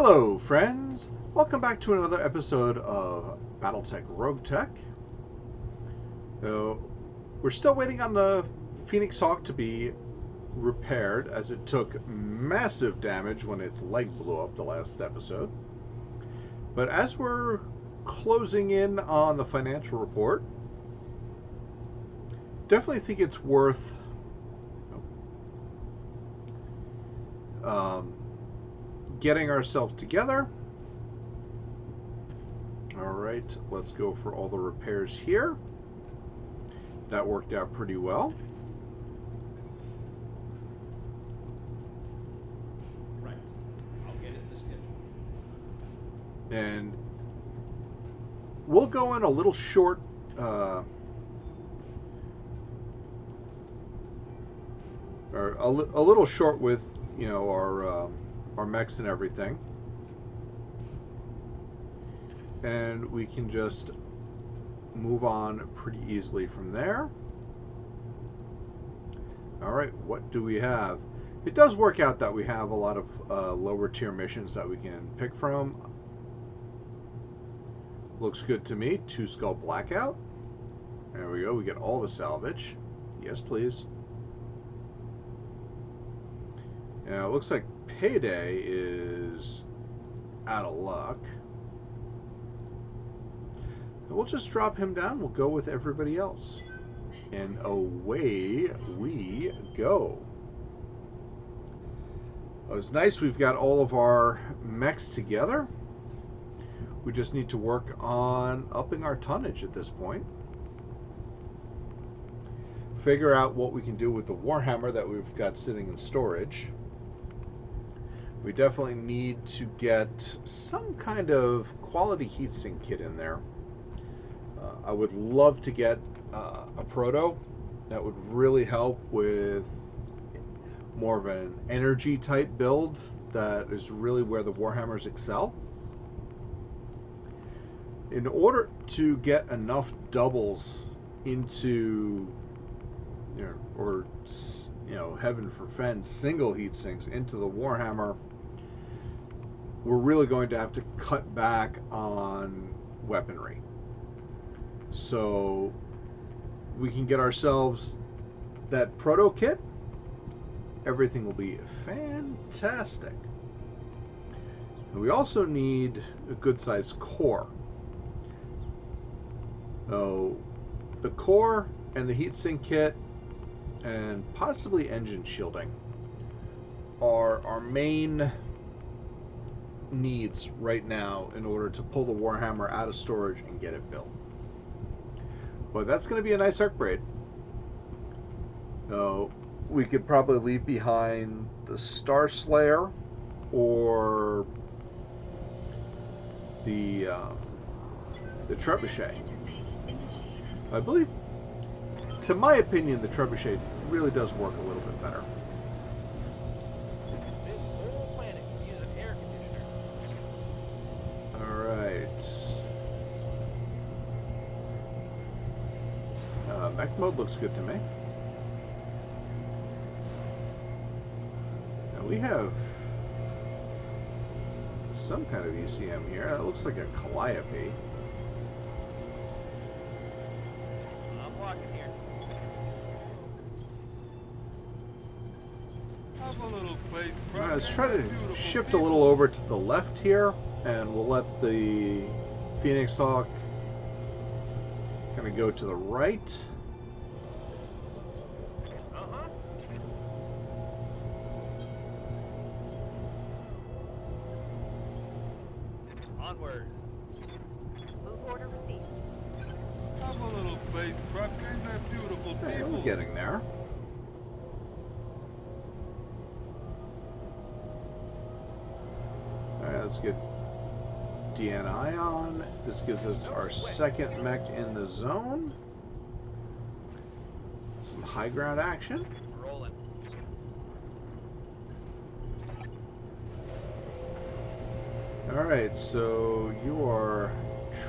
Hello friends, welcome back to another episode of Battletech RogueTech. We're still waiting on the Phoenix Hawk to be repaired as it took massive damage when its leg blew up the last episode. But as we're closing in on the financial report, definitely think it's worth getting ourselves together. Alright, let's go for all the repairs here. That worked out pretty well. Right. I'll get it in the schedule. And we'll go in a little short or a little short with, you know, our mechs and everything, and we can just move on pretty easily from there. All right, what do we have? It does work out that we have a lot of lower tier missions that we can pick from. Looks good to me. 2 Skull Blackout. There we go. We get all the salvage. Yes, please. Now, it looks like Payday is out of luck. We'll just drop him down. We'll go with everybody else. And away we go. Well, it's nice we've got all of our mechs together. We just need to work on upping our tonnage at this point. Figure out what we can do with the Warhammer that we've got sitting in storage. We definitely need to get some kind of quality heatsink kit in there. I would love to get a proto. That would really help with more of an energy type build. That is really where the Warhammers excel. In order to get enough doubles into, heaven forfend, single heat sinks into the Warhammer, we're really going to have to cut back on weaponry. So we can get ourselves that proto kit. Everything will be fantastic. And we also need a good sized core. So the core and the heatsink kit and possibly engine shielding are our main needs right now in order to pull the Warhammer out of storage and get it built. But that's going to be a nice arc braid. So we could probably leave behind the Star Slayer or the Trebuchet. I believe, to my opinion, the Trebuchet really does work a little bit better. This whole planet could use an air conditioner. Alright. Mech mode looks good to me. Now we have some kind of ECM here. That looks like a Calliope. I'm walking here. Alright, let's try to shift a little over to the left here, and we'll let the Phoenix Hawk kind of go to the right. Onward. Move order received. Have a little faith, Croc, ain't that beautiful Hey, people? we're getting there. Alright, let's get DNI on. This gives us our second mech in the zone. Some high ground action. Rolling. Alright, so you are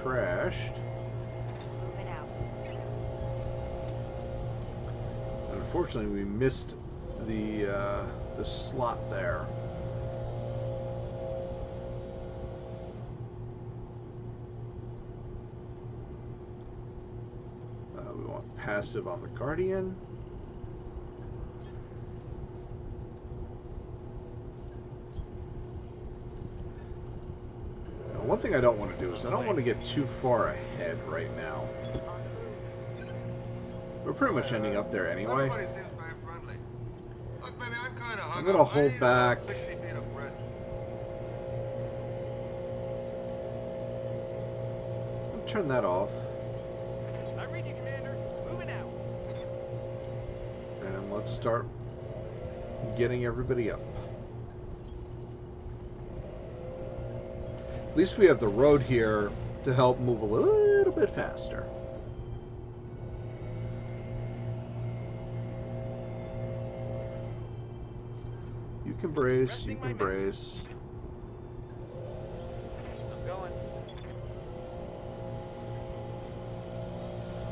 trashed. Moving out. Unfortunately, we missed the slot there. passive on the Guardian. Now, one thing I don't want to do is I don't want to get too far ahead right now. We're pretty much ending up there anyway. Everybody seems very friendly. Look, baby, I'm kind of hung I'm gonna up. I hold need back. about 60 feet of bridge. I'll turn that off. I read you, Commander. Moving out. And let's start getting everybody up. At least we have the road here to help move a little bit faster. You can brace, you can brace. I'm going.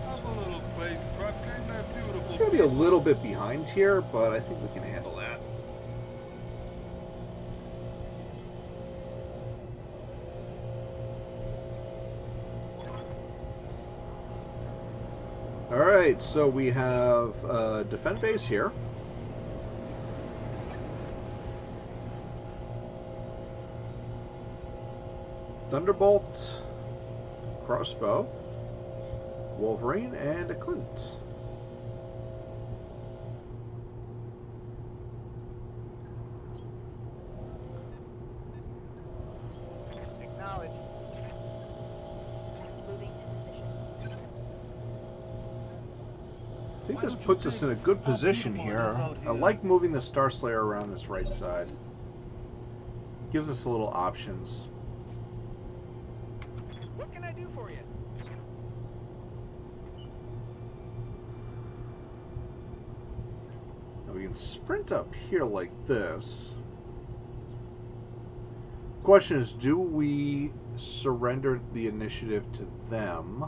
Have a little faith, Prep. Ain't that beautiful? It's going to be a little bit behind here, but I think we can handle that. Alright, so we have a defend base here. Thunderbolt, crossbow, Wolverine, and a Clint. Acknowledge. Moving to position. I think this puts us in a good position here. I like moving the Star Slayer around this right side. Gives us a little options. What can I do for you? Now we can sprint up here like this. Question is, do we surrender the initiative to them?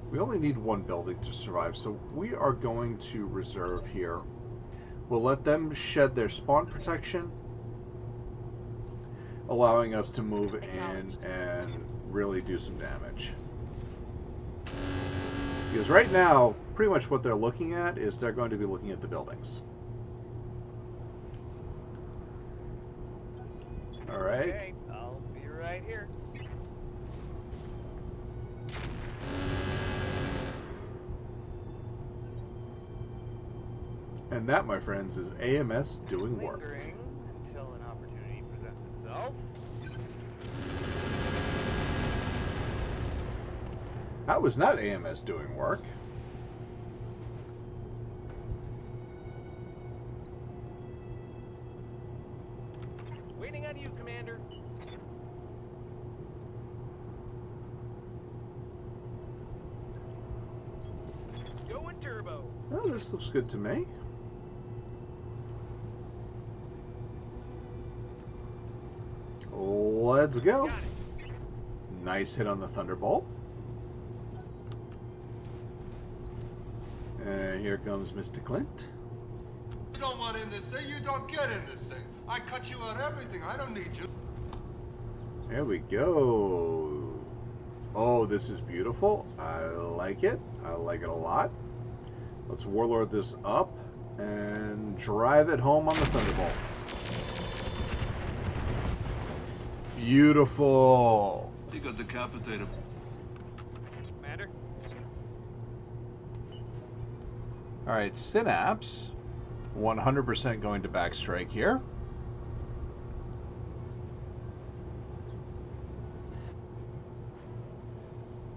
We only need one building to survive, so we are going to reserve here. We'll let them shed their spawn protection, allowing us to move in and really do some damage. Because right now, pretty much what they're looking at is they're going to be looking at the buildings. Alright. Okay, I'll be right here. And that, my friends, is AMS doing work. Lingering until an opportunity presents itself. That was not AMS doing work. Waiting on you, Commander. Going turbo. Oh, this looks good to me. Let's go. Got it. Nice hit on the Thunderbolt. And here comes Mr. Clint. You don't want in this thing, you don't get in this thing. I cut you out everything. I don't need you. There we go. Oh, this is beautiful. I like it. I like it a lot. Let's Warlord this up and drive it home on the Thunderbolt. Beautiful. You got decapitated. Commander. All right, Synapse. 100% going to backstrike here.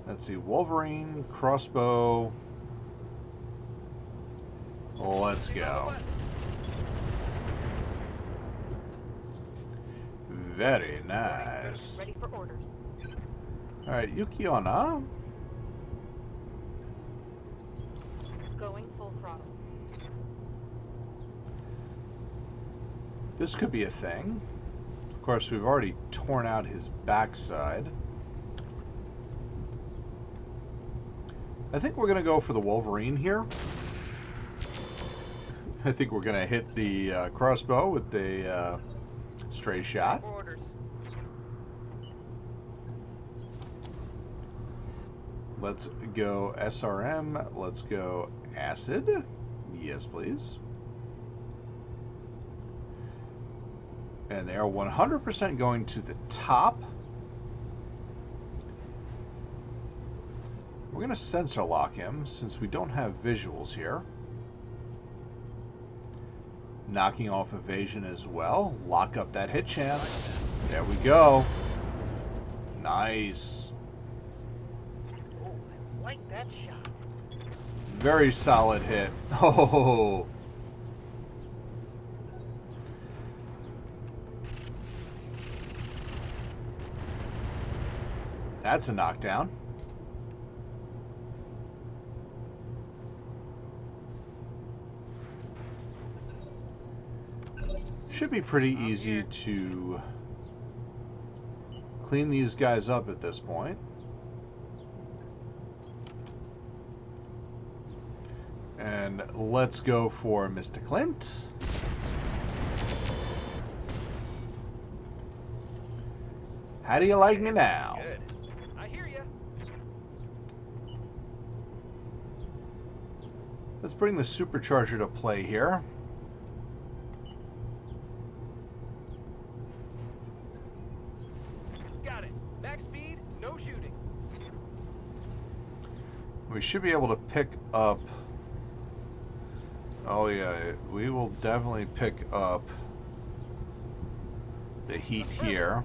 Let's see, Wolverine, crossbow. Let's go. Very nice. Ready for orders. All right, Yukiona. Going full throttle. This could be a thing. Of course, we've already torn out his backside. I think we're going to go for the Wolverine here. I think we're going to hit the crossbow with the stray shot. Orders. Let's go SRM. Let's go acid. Yes, please. And they are 100% going to the top. We're going to sensor lock him since we don't have visuals here. Knocking off evasion as well. Lock up that hit chance. There we go. Nice. Oh, I like that shot. Very solid hit. Oh. That's a knockdown. Should be pretty easy to clean these guys up at this point. And let's go for Mr. Clint. How do you like me now? Good. I hear ya. Let's bring the supercharger to play here. Got it. Max speed, no shooting. We should be able to pick up... Oh yeah, we will definitely pick up the heat here.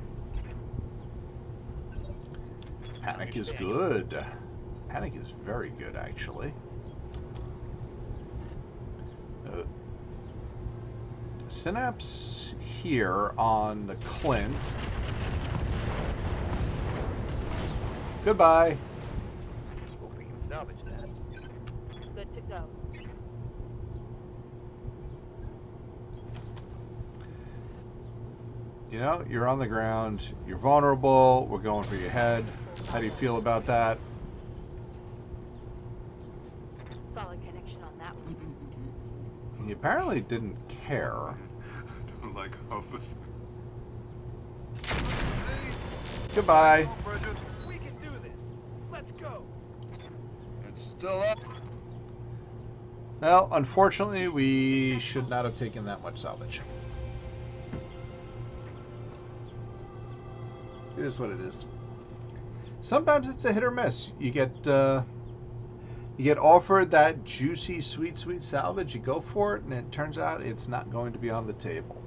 Panic is good. Panic is very good, actually. Synapse here on the Clint. Goodbye. Hope we can salvage that. Good to go. You know, you're on the ground, you're vulnerable, we're going for your head. How do you feel about that? Solid connection on that one. He apparently didn't care. I don't like office. Goodbye. We can do this. Let's go. It's still up. Well, unfortunately, we should not have taken that much salvage. It is what it is. Sometimes it's a hit or miss. You get offered that juicy, sweet salvage. You go for it, and it turns out it's not going to be on the table.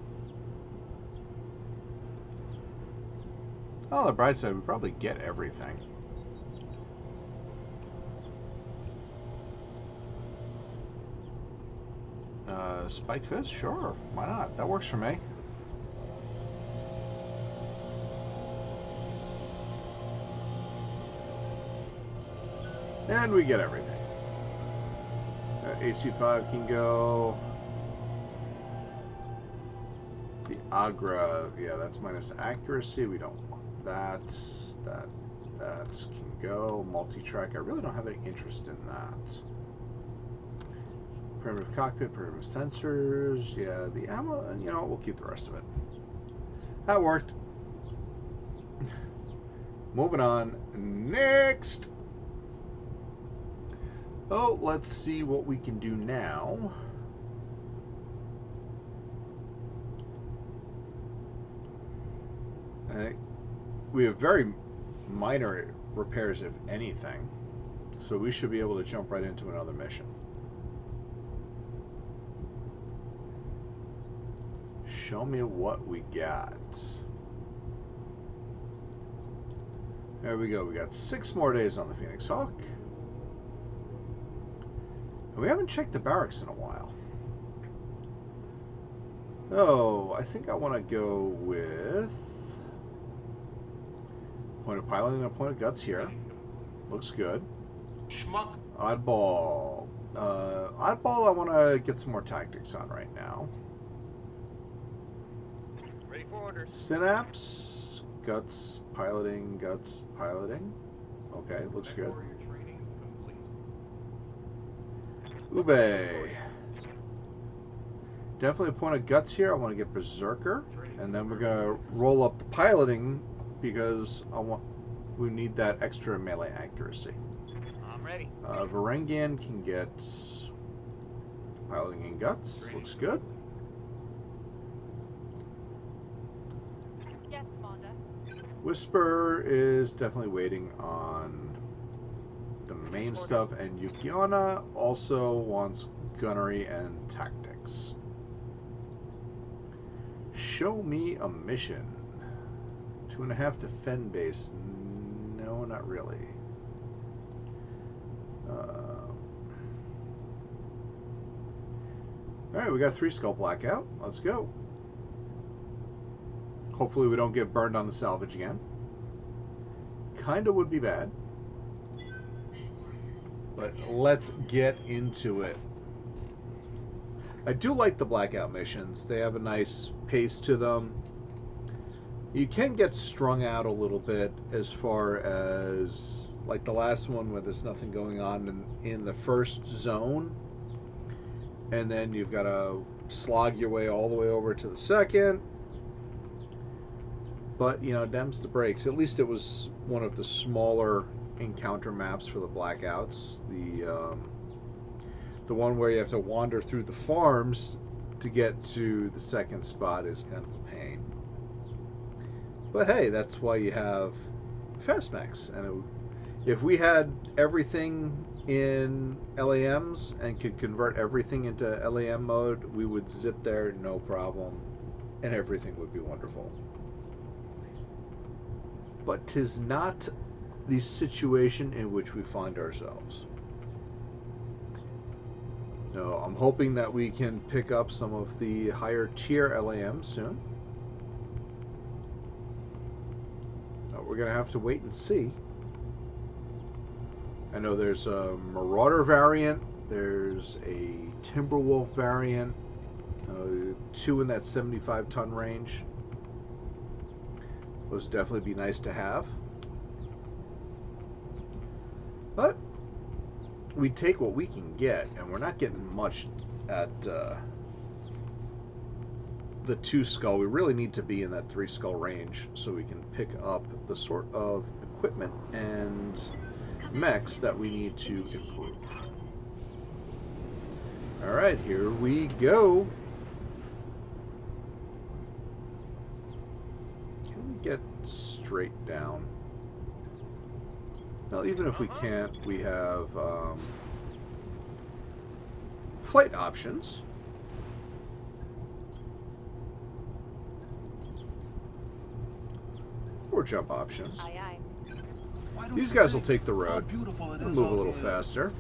On the bright side, we probably get everything. Spike fist? Sure. Why not? That works for me. And we get everything. AC5 can go. The Agra, yeah, that's minus accuracy. We don't want that. That can go. Multi-track, I really don't have any interest in that. Primitive cockpit, primitive sensors. Yeah, the ammo, and you know, we'll keep the rest of it. That worked. Moving on. Next. Oh, let's see what we can do now. We have very minor repairs, if anything, so we should be able to jump right into another mission. Show me what we got. There we go. We got 6 more days on the Phoenix Hawk. And we haven't checked the barracks in a while. Oh, I think I want to go with point of piloting and a point of guts here. Looks good. Schmuck. Oddball. Oddball, I want to get some more tactics on right now. Ready for orders. Synapse, guts, piloting, guts, piloting. Okay, looks good. Ube. Definitely a point of guts here. I want to get Berserker, and then we're gonna roll up the piloting because we need that extra melee accuracy. Ready. Varangian can get piloting and guts. Looks good. Yes, Commander. Whisper is definitely waiting on the main stuff, and Yukiana also wants gunnery and tactics. Show me a mission. 2.5 defend base. No, not really. Alright, we got 3 skull blackout. Let's go. Hopefully we don't get burned on the salvage again. Kinda would be bad. But let's get into it. I do like the blackout missions. They have a nice pace to them. You can get strung out a little bit as far as like the last one where there's nothing going on in the first zone. And then you've got to slog your way all the way over to the second. But, you know, dems the brakes. At least it was one of the smaller encounter maps for the blackouts. The one where you have to wander through the farms to get to the second spot is kind of a pain. But hey, that's why you have fast mechs. And if we had everything in LAMs and could convert everything into LAM mode, we would zip there no problem, and everything would be wonderful. But 'tis not the situation in which we find ourselves. No, I'm hoping that we can pick up some of the higher tier LAMs soon. We're going to have to wait and see. I know there's a Marauder variant, there's a Timberwolf variant, 2 in that 75-ton range. Those would definitely be nice to have. But we take what we can get, and we're not getting much at the 2 skull. We really need to be in that 3 skull range so we can pick up the sort of equipment and mechs that we need to improve. Alright, here we go. Can we get straight down? Well, even if we can't, we have flight options. Or jump options. Aye, aye. These guys will take the road. We'll move a little faster.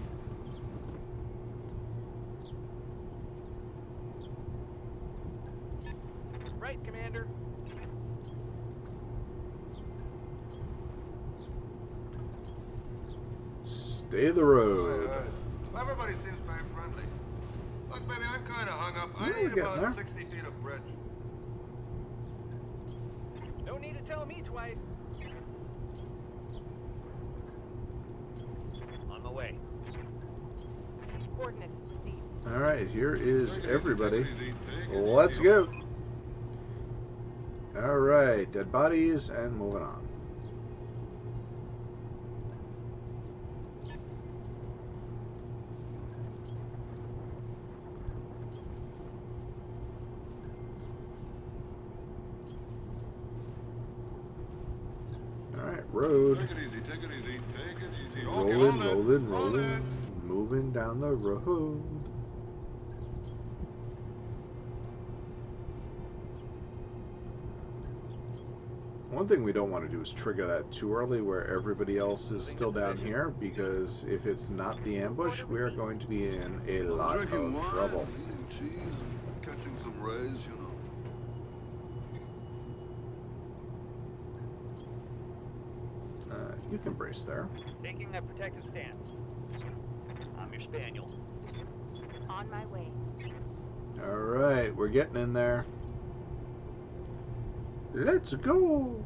Right, Commander. Stay the road. Everybody seems very friendly. Look, baby, I'm kind of hung up. I Yeah, we're need getting about there. 60 feet of bridge. No need to tell me twice. On my way. Coordinates received. Alright, here is Take it easy, everybody. take it easy, take it Let's easy. go. Alright, dead bodies and moving on. Alright, road. Take it easy, take it easy, take it easy. Okay, Rolling, hold it, rolling, hold it. rolling. Moving down the road. One thing we don't want to do is trigger that too early where everybody else is still down here, because if it's not the ambush, we are going to be in a lot of Drinking wine, trouble. eating cheese, and catching some rays, you know. You can brace there. Taking a protective stance. I'm your spaniel. On my way. Alright, we're getting in there. Let's go!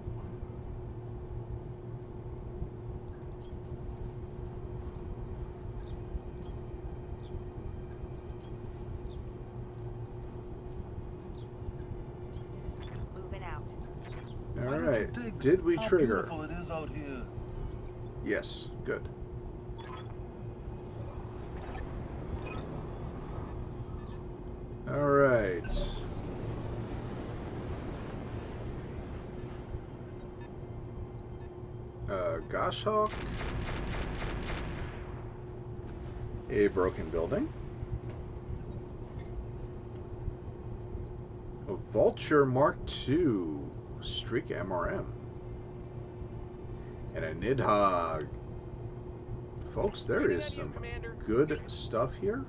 Moving out. Alright, did we trigger? How beautiful it is out here. Yes, good. Goshawk. A broken building. A Vulture Mark II. Streak MRM. And a Nidhogg. Folks, there is some good stuff here.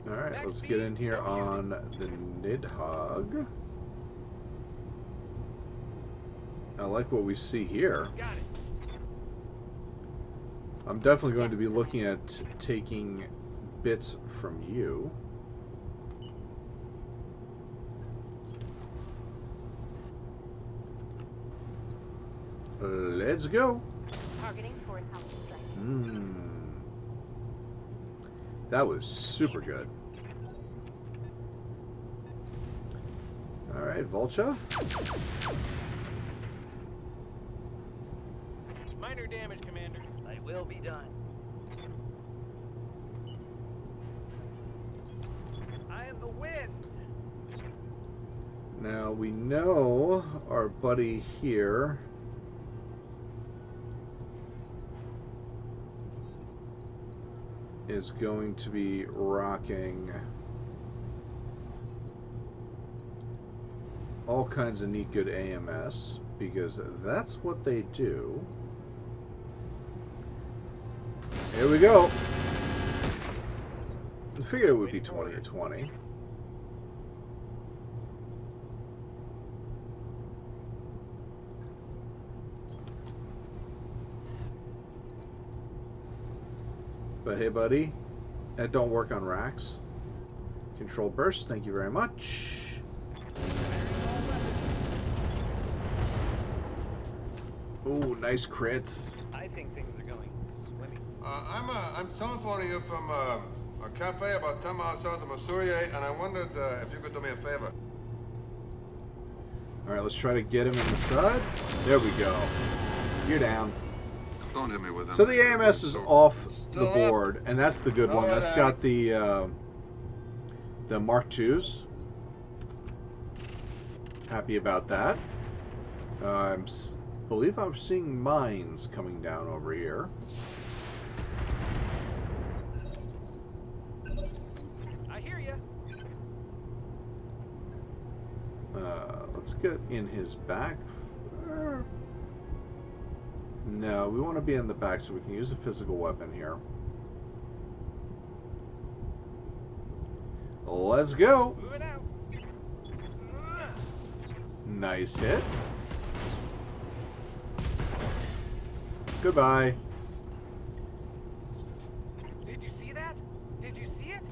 Alright, let's get in here on the Nidhogg. I like what we see here. I'm definitely going to be looking at taking bits from you. Let's go. Targeting for an alpha strike. That was super good. Alright, Vulture. Minor damage, Commander. I will be done. I am the wind. Now we know our buddy here is going to be rocking all kinds of neat good AMS, because that's what they do. Here we go. I figured it would be 20 or 20. But hey, buddy, that don't work on racks. Control burst, thank you very much. Ooh, nice crits. I think things are going swimming. I'm telephoning you from a cafe about 10 miles south of Missouri, and I wondered if you could do me a favor. All right, let's try to get him in the side. There we go. You're down. Don't hit me with them. So the AMS is off the board, and that's the good one. That's got the Mark IIs. Happy about that. I believe I'm seeing mines coming down over here. I hear you. Let's get in his back. No, we want to be in the back so we can use a physical weapon here. Let's go. Moving out. Nice hit. Goodbye. Did you see that? Did you see it?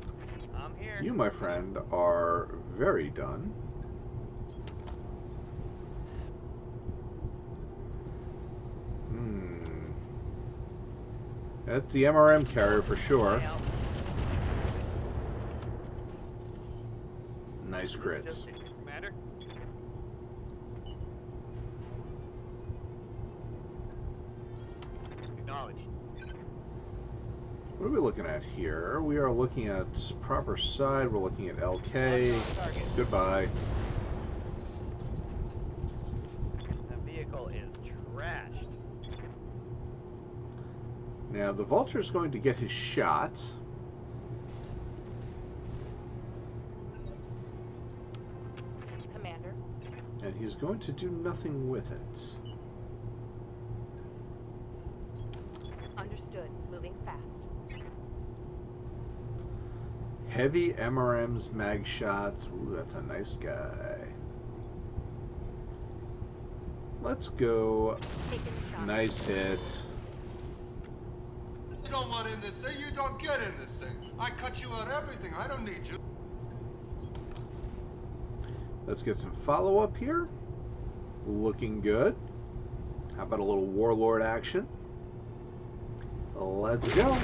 I'm here. You, my friend, are very done. That's the MRM carrier for sure. Nice crits. Commander. Acknowledged. What are we looking at here? We are looking at proper side. We're looking at LK. Goodbye. That vehicle is trashed. Now the Vulture is going to get his shot. Commander. And he's going to do nothing with it. Understood. Moving fast. Heavy MRMs, mag shots. Ooh, that's a nice guy. Let's go. Taking the shot. Nice hit. You don't want in this thing, you don't get in this thing. I cut you out everything, I don't need you. Let's get some follow-up here. Looking good. How about a little Warlord action? Let's go.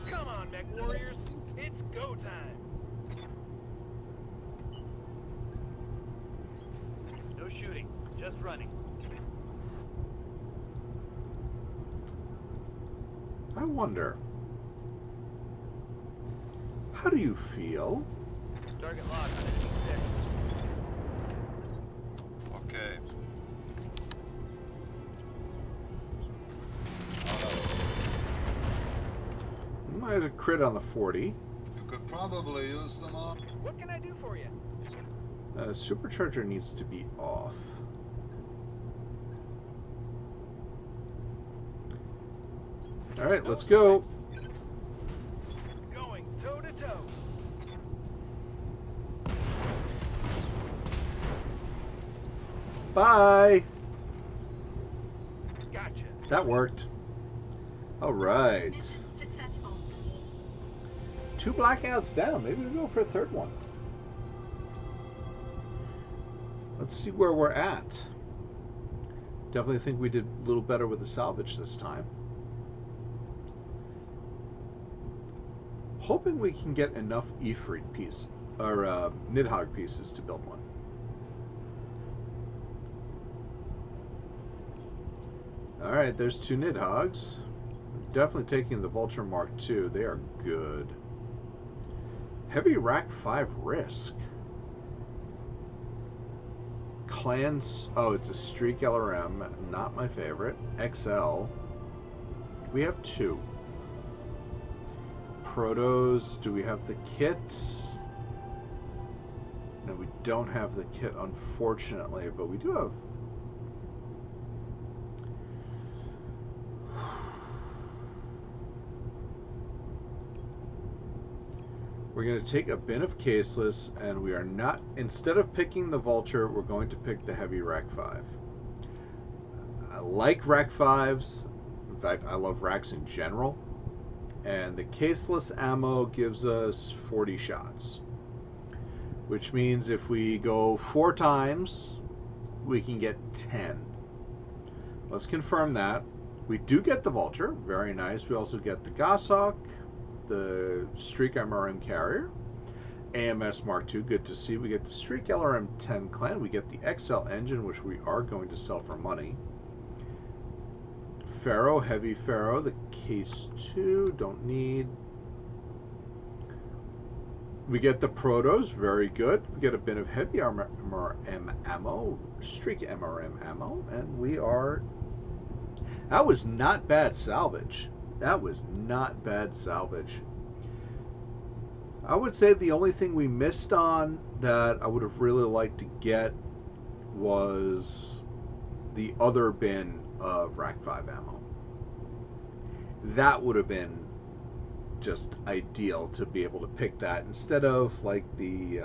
Come on, mech warriors. It's go time. No shooting, just running. wonder. How do you feel? Target locked on enemy 6. Okay. Might have crit on the 40. You could probably use some more. What can I do for you? Supercharger needs to be off. All right, let's go. Going toe to toe. Bye. Gotcha. That worked. All right. Mission successful. 2 blackouts down. Maybe we'll go for a third one. Let's see where we're at. Definitely think we did a little better with the salvage this time. Hoping we can get enough Ifrit piece or Nidhogg pieces to build one. All right, there's 2 Nidhoggs. Definitely taking the Vulture Mark II. They are good. Heavy Rack 5 Risk. Clans. Oh, it's a Streak LRM. Not my favorite. XL. We have 2. Protos. Do we have the kits? No, we don't have the kit, unfortunately, but we do have. We're going to take a bin of caseless, and we are not, instead of picking the Vulture, we're going to pick the heavy Rack 5. I like Rack 5s. In fact, I love racks in general. And the caseless ammo gives us 40 shots. Which means if we go 4 times, we can get 10. Let's confirm that. We do get the Vulture. Very nice. We also get the Goshawk, the Streak MRM carrier, AMS Mark II, good to see. We get the Streak LRM 10 clan. We get the XL engine, which we are going to sell for money. Pharaoh, heavy Pharaoh, the case 2, don't need. We get the Protos, very good. We get a bit of heavy MRM ammo, Streak MRM ammo, and we are. That was not bad salvage. That was not bad salvage. I would say the only thing we missed on that I would have really liked to get was the other bin of Rack 5 ammo. That would have been just ideal to be able to pick that instead of like the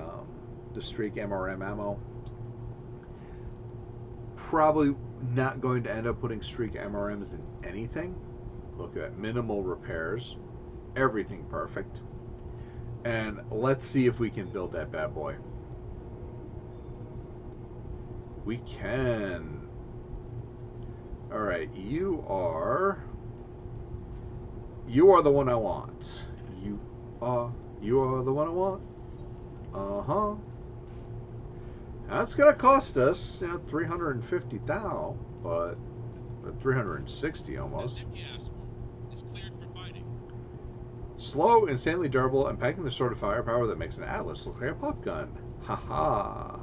Streak MRM ammo. Probably not going to end up putting Streak MRMs in anything. Look at minimal repairs, everything perfect. And let's see if we can build that bad boy. We can. All right, you are the one I want. You are the one I want. Uh-huh. That's gonna cost us, 350,000, but 360 almost. Slow, insanely durable, and packing the sort of firepower that makes an Atlas look like a pop gun. Haha.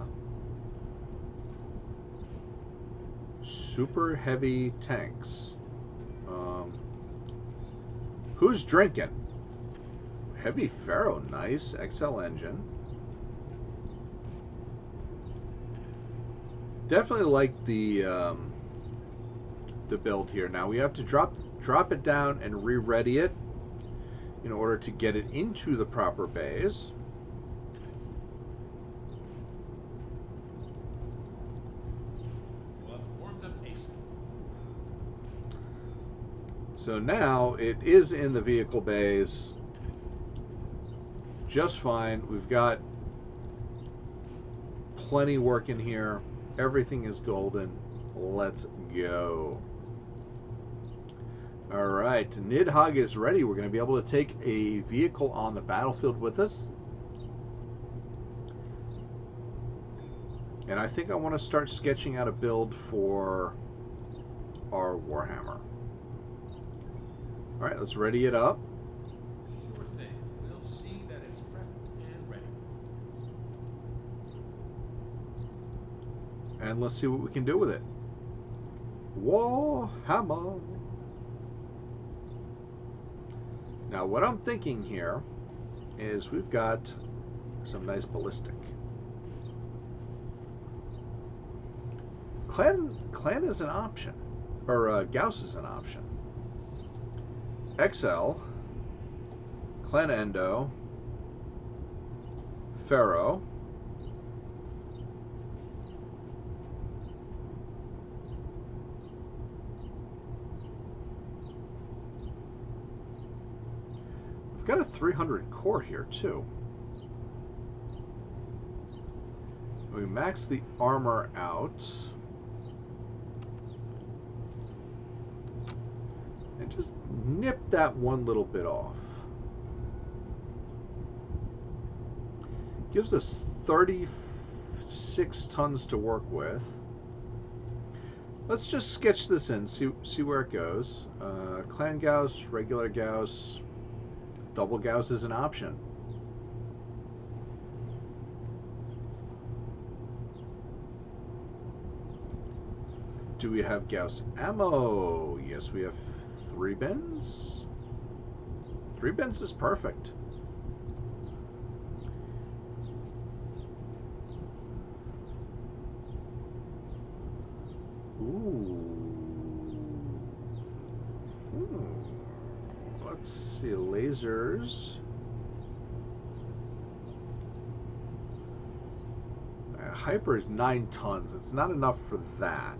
Super heavy tanks. Who's drinking? Heavy Pharaoh, nice. XL engine. Definitely like the build here. Now we have to drop it down and re-ready it in order to get it into the proper bays. So now it is in the vehicle bays just fine. We've got plenty working here. Everything is golden. Let's go. All right, Nidhogg is ready. We're going to be able to take a vehicle on the battlefield with us. And I think I want to start sketching out a build for our Warhammer. All right, let's ready it up. Sure thing. We'll see that it's prepped and ready. And let's see what we can do with it. Warhammer. Now, what I'm thinking here is we've got some nice ballistic. Clan is an option, or Gauss is an option. XL, Clan Endo, Pharaoh, we've got a 300 core here too. We max the armor out. And just nip that one little bit off. Gives us 36 tons to work with. Let's just sketch this in, see where it goes. Clan Gauss, regular Gauss, double Gauss is an option. Do we have Gauss ammo? Yes, we have 3 bins. 3 bins is perfect. Let's see, lasers. Hyper is 9 tons. It's not enough for that.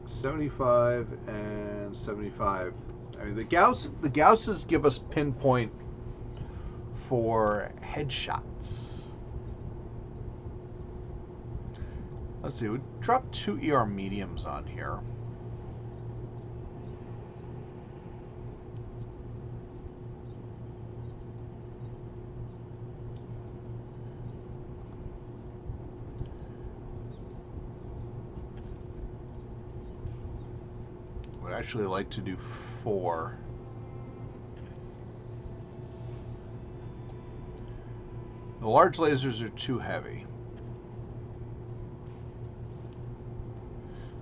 $75 and $75. I mean, the Gausses give us pinpoint for headshots. Let's see, we dropped 2 ER mediums on here. Would actually like to do 4. The large lasers are too heavy.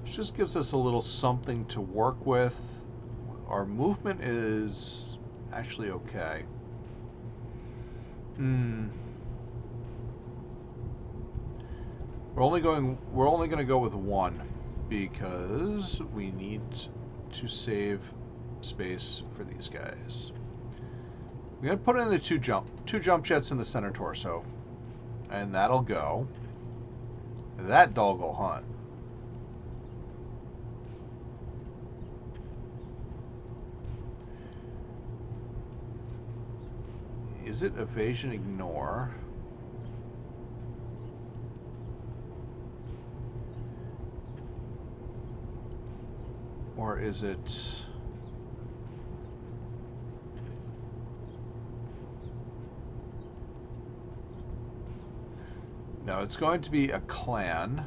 This just gives us a little something to work with. Our movement is actually okay. We're only going to go with 1 because we need to save space for these guys. We're gonna put in the two jump jets in the center torso, and that'll go. That dog will hunt. Is it evasion ignore? Or is it... No, it's going to be a clan.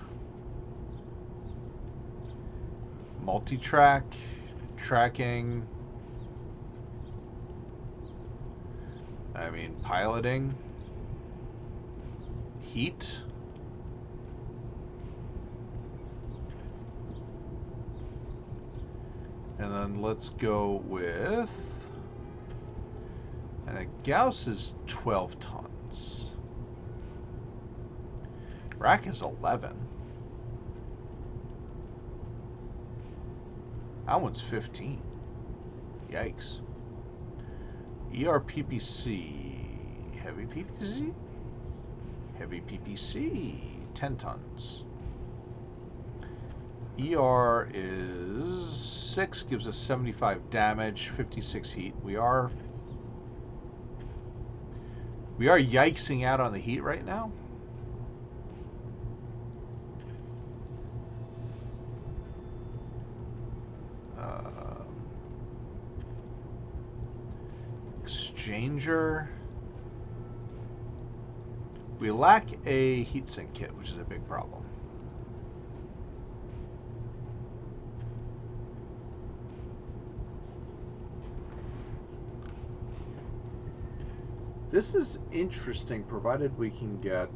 Multi-track, tracking. I mean, piloting. Heat. And then let's go with... And Gauss is 12 tons. Rack is 11. That one's 15. Yikes. ERPPC. Heavy PPC? Heavy PPC. 10 tons. ER is 6, gives us 75 damage, 56 heat. We are yikesing out on the heat right now. Exchanger. We lack a heatsink kit, which is a big problem. This is interesting, provided we can get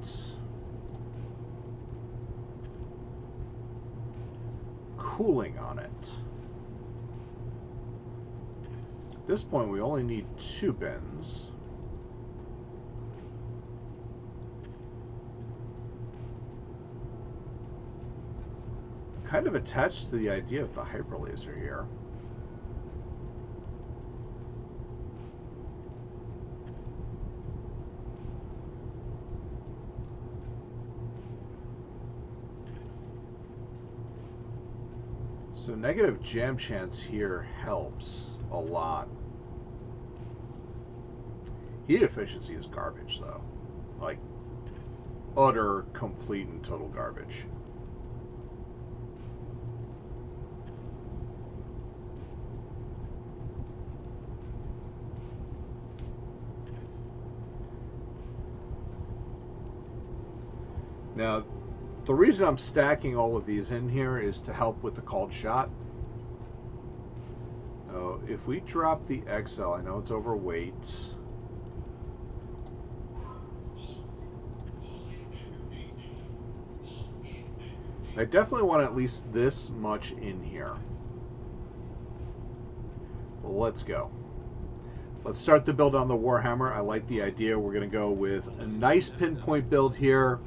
cooling on it. At this point, we only need 2 bins. Kind of attached to the idea of the hyperlaser here. So negative jam chance here helps a lot. Heat efficiency is garbage though. Like, utter, complete, and total garbage. Now, the reason I'm stacking all of these in here is to help with the called shot. So if we drop the XL, I know it's overweight. I definitely want at least this much in here. Well, let's go. Let's start the build on the Warhammer. I like the idea. We're going to go with a nice pinpoint build here.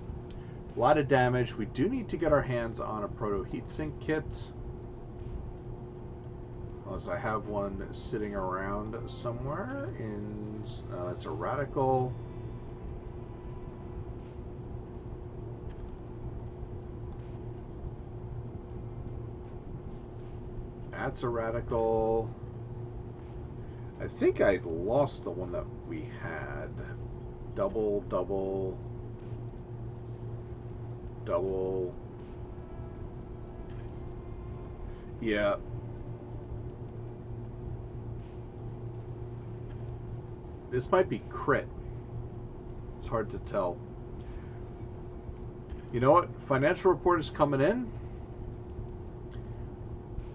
A lot of damage. We do need to get our hands on a proto heatsink kit. As I have one sitting around somewhere. That's a radical. That's a radical. I think I lost the one that we had. Double. Yeah. This might be crit. It's hard to tell. You know what? Financial report is coming in.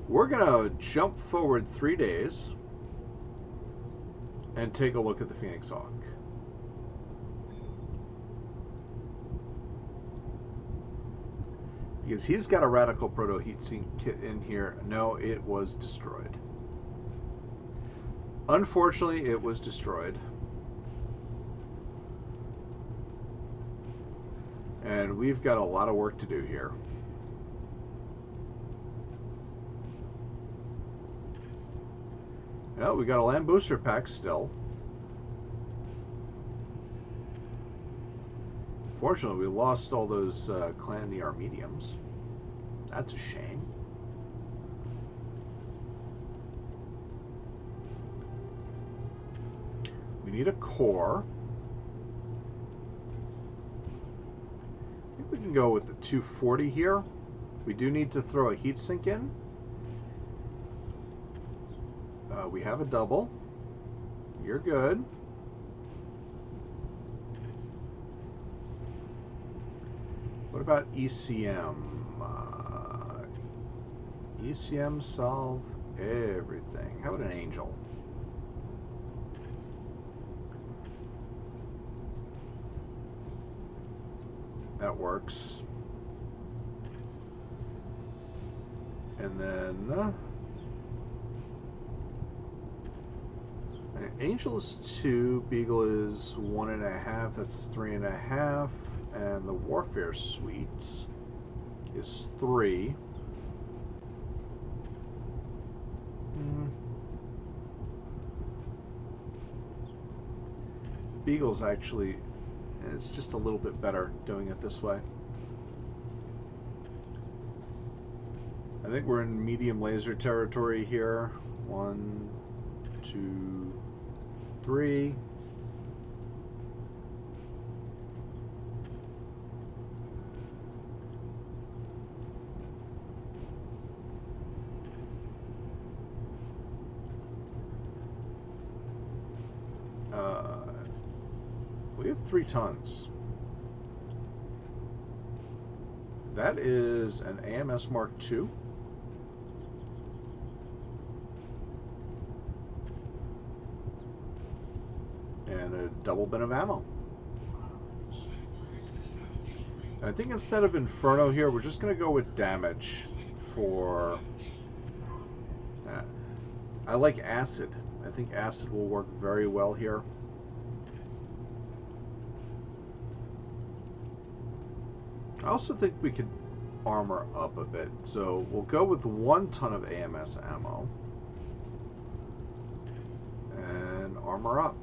We're going to jump forward 3 days and take a look at the Phoenix Hawk. Because he's got a radical proto heatsink kit in here. No, it was destroyed. Unfortunately, it was destroyed. And we've got a lot of work to do here. No, we got a land booster pack still. Fortunately, we lost all those Clan ER mediums. That's a shame. We need a core. I think we can go with the 240 here. We do need to throw a heatsink in. We have a double. You're good. What about ECM? ECM solve everything. How about an angel? That works. And then Angel is 2, Beagle is 1.5, that's 3.5, and the Warfare Suite is 3. Beagle's actually, it's just a little bit better doing it this way. I think we're in medium laser territory here. 1, 2, 3. We have 3 tons. That is an AMS Mark II. and a double bin of ammo. I think instead of Inferno here, we're just going to go with damage for... I like Acid. I think Acid will work very well here. I also think we could armor up a bit. So we'll go with 1 ton of AMS ammo. And armor up.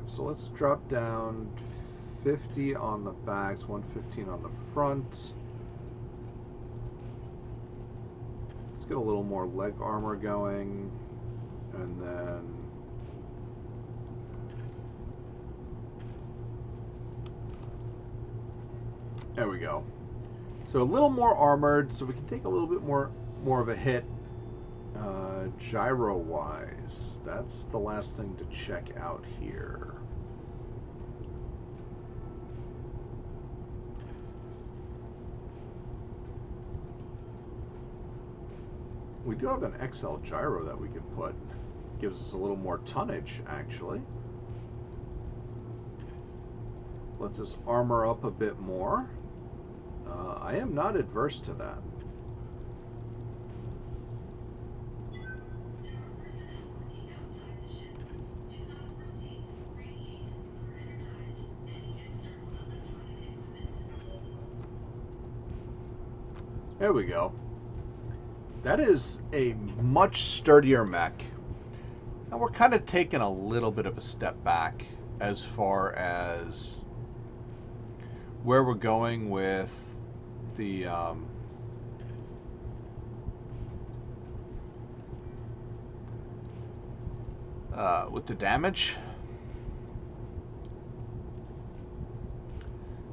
So let's drop down 50 on the backs, 115 on the front. Let's get a little more leg armor going, and then there we go. So a little more armored, so we can take a little bit more of a hit. Gyro wise, that's the last thing to check out here. We do have an XL gyro that we can put. Gives us a little more tonnage, actually. Lets us armor up a bit more. I am not adverse to that. There we go. That is a much sturdier mech. And we're kind of taking a little bit of a step back as far as where we're going with the damage.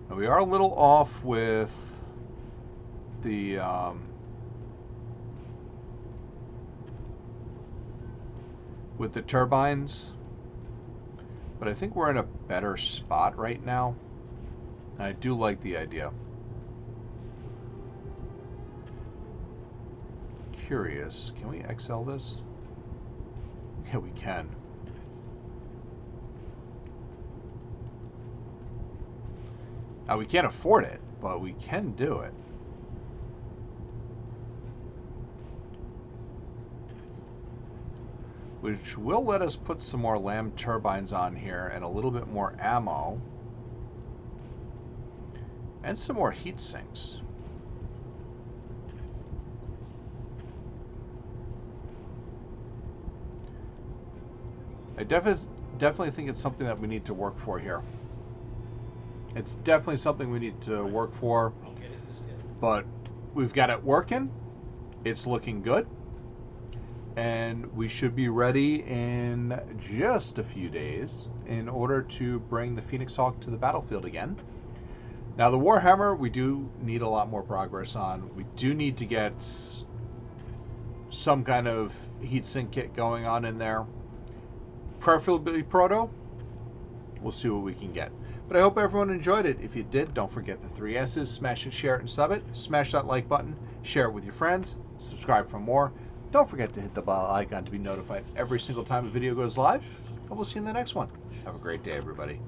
And we are a little off with the turbines, but I think we're in a better spot right now, and I do like the idea. Curious, can we XL this? Yeah, we can. Now we can't afford it, but we can do it. Which will let us put some more LAM turbines on here and a little bit more ammo. And some more heat sinks. I definitely think it's something that we need to work for here. It's definitely something we need to work for. But we've got it working. It's looking good. And we should be ready in just a few days in order to bring the Phoenix Hawk to the battlefield again. Now the Warhammer, we do need a lot more progress on. We do need to get some kind of heatsink kit going on in there. Preferably proto. We'll see what we can get. But I hope everyone enjoyed it. If you did, don't forget the 3 S's. Smash it, share it, and sub it. Smash that like button. Share it with your friends. Subscribe for more. Don't forget to hit the bell icon to be notified every single time a video goes live. And we'll see you in the next one. Have a great day, everybody.